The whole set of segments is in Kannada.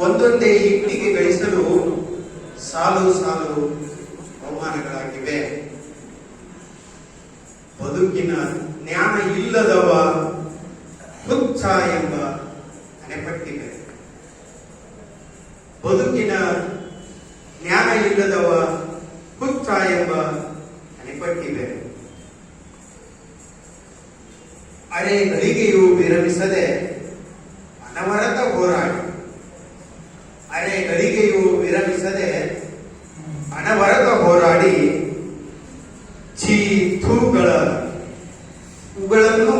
ಒಂದೊಂದೇ ಇಟ್ಟಿಗೆ ಗಳಿಸಲು ಸಾಲು ಸಾಲು ಅವಮಾನಗಳಾಗಿವೆ. ಬದುಕಿನ ಜ್ಞಾನ ಇಲ್ಲದವ ಹುಚ್ಚ ಎಂಬ ಹಣೆಪಟ್ಟಿವೆ. ಬದುಕಿನ ಜ್ಞಾನ ಇಲ್ಲದವ ಹುಚ್ಚ ಎಂಬ ಹಣೆಪಟ್ಟಿವೆ. ಅರೆ ಗಳಿಗೆಯೂ ವಿರಮಿಸದೆ ಅನವರತ ಹೋರಾಡಿ, ಅರೆ ಗಳಿಗೆಯೂ ವಿರಮಿಸದೆ ಅನವರತ ಹೋರಾಡಿ ಚೀಥೂಗಳ ಉಗಳನ್ನು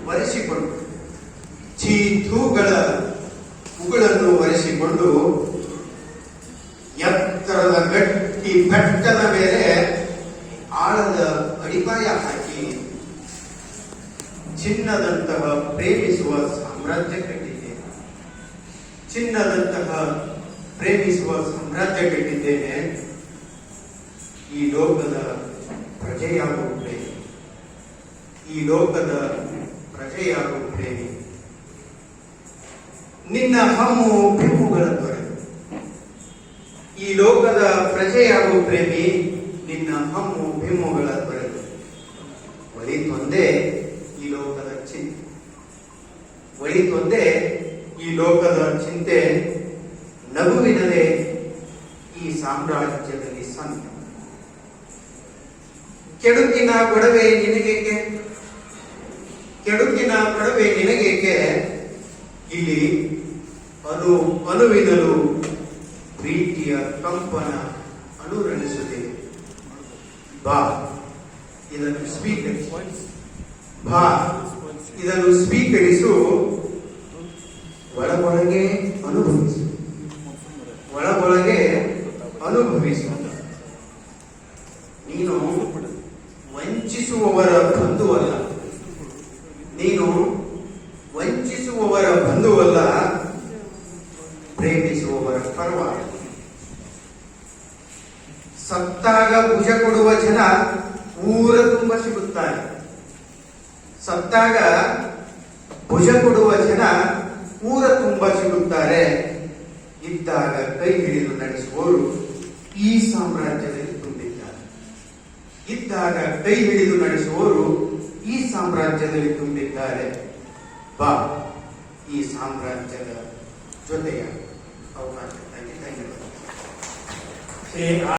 ಒರೆಸಿಕೊಂಡು, ಚೀಥೂಗಳ ಉಗಳನ್ನು ಒರೆಸಿಕೊಂಡು ಎತ್ತರದ ಗಟ್ಟಿ ಬೆಟ್ಟದ ಮೇಲೆ ಆಳದ ಅಡಿಪಾಯ ಹಾಕಿ ಚಿನ್ನದಂತಹ ಪ್ರೇಮಿಸುವ ಸಾಮ್ರಾಜ್ಯ ಕಟ್ಟಿದ್ದೇನೆ. ಚಿನ್ನದಂತಹ ಪ್ರೇಮಿಸುವ ಸಾಮ್ರಾಜ್ಯ ಕಟ್ಟಿದ್ದೇನೆ. ಈ ಲೋಕದ ಪ್ರಜೆಯಾಗುವ ಪ್ರೇಮಿ, ಈ ಲೋಕದ ಪ್ರಜೆಯಾಗುವ ಪ್ರೇಮಿ. ನಿನ್ನ ಹಮ್ಮು ಬಿಮ್ಮುಗಳ ತೊರೆದು, ಈ ಲೋಕದ ಪ್ರಜೆಯಾಗುವ ಪ್ರೇಮಿ, ನಿನ್ನ ಹಮ್ಮು ಬಿಮ್ಮುಗಳ ತೊರೆದು ಒಳಿತೊಂದೇ ಈ ಲೋಕದ ಚಿಂತೆ, ಒಳಿತೊಂದೇ ಈ ಲೋಕದ ಚಿಂತೆ. ನಗುವಿನದೇ ಈ ಸಾಮ್ರಾಜ್ಯದಲ್ಲಿ ಸಂತೆ. ಕೆಡುಕಿನ ಗೊಡವೆ ನಿನಗೇಕೆ, ಕೆಡುಕಿನ ಗೊಡವೆ ನಿನಗೇಕೆ, ಇಲ್ಲಿ ಅನುವಿನಲು ಪ್ರೀತಿಯ ಕಂಪನ ಅನುರಣಿಸುತ್ತಿದೆ. ಬಾ ಇದನ್ನು ಸ್ವೀಕರಿಸು, ಬಾ ಇದನ್ನು ಸ್ವೀಕರಿಸು, ಒಳಗೊಳಗೆ ಅನುಭವಿಸು, ಒಳಗೊಳಗೆ ಅನುಭವಿಸು. ನೀನು ವಂಚಿಸುವವರ ಬಂಧುವಲ್ಲ, ನೀನು ವಂಚಿಸುವವರ ಬಂಧುವಲ್ಲ, ಪ್ರೇಮಿಸುವವರ ಪರವಾಗಿ. ಸತ್ತಾಗ ಭುಜ ಕೊಡುವ ಜನ ಊರ ತುಂಬ ಸಿಗುತ್ತಾರೆ, ಸತ್ತಾಗ ಭುಜ ಕೊಡುವ ಜನ ಊರ ತುಂಬ ಸಿಗುತ್ತಾರೆ. ಇದ್ದಾಗ ಕೈ ಹಿಡಿದು ನಡೆಸುವವರು ಈ ಸಾಮ್ರಾಜ್ಯದಲ್ಲಿ ತುಂಬಿದ್ದಾರೆ, ಇದ್ದಾಗ ಕೈ ಹಿಡಿದು ನಡೆಸುವವರು ಈ ಸಾಮ್ರಾಜ್ಯದಲ್ಲಿ ತುಂಬಿದ್ದಾರೆ. ಬಾ ಈ ಸಾಮ್ರಾಜ್ಯದ ಜೊತೆಯ ಅವಕಾಶಕ್ಕಾಗಿ ಧನ್ಯವಾದ.